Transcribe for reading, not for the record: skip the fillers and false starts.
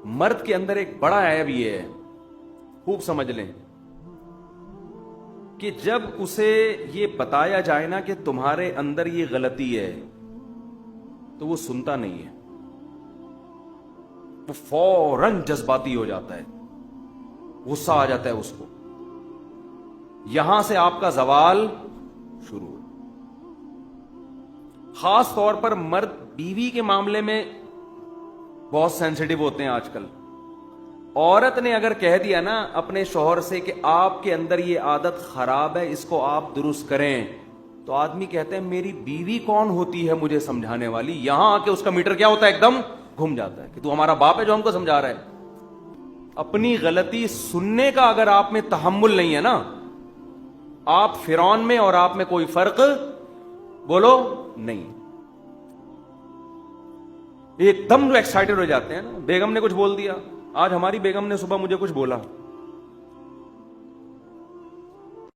مرد کے اندر ایک بڑا عیب یہ ہے، خوب سمجھ لیں، کہ جب اسے یہ بتایا جائے نا کہ تمہارے اندر یہ غلطی ہے تو وہ سنتا نہیں ہے، وہ فوراً جذباتی ہو جاتا ہے، غصہ آ جاتا ہے اس کو، یہاں سے آپ کا زوال شروع ہو۔ خاص طور پر مرد بیوی کے معاملے میں بہت سینسیٹیو ہوتے ہیں آج کل۔ عورت نے اگر کہہ دیا نا اپنے شوہر سے کہ آپ کے اندر یہ عادت خراب ہے، اس کو آپ درست کریں، تو آدمی کہتے ہیں میری بیوی کون ہوتی ہے مجھے سمجھانے والی، یہاں آ کے اس کا میٹر کیا ہوتا ہے، ایک دم گھوم جاتا ہے کہ تو ہمارا باپ ہے جو ہم کو سمجھا رہا ہے۔ اپنی غلطی سننے کا اگر آپ میں تحمل نہیں ہے نا، آپ فرعون میں اور آپ میں کوئی فرق بولو نہیں۔ ایک دم جو ایکسائٹڈ ہو جاتے ہیں نا، بیگم نے کچھ بول دیا، آج ہماری بیگم نے صبح مجھے کچھ بولا،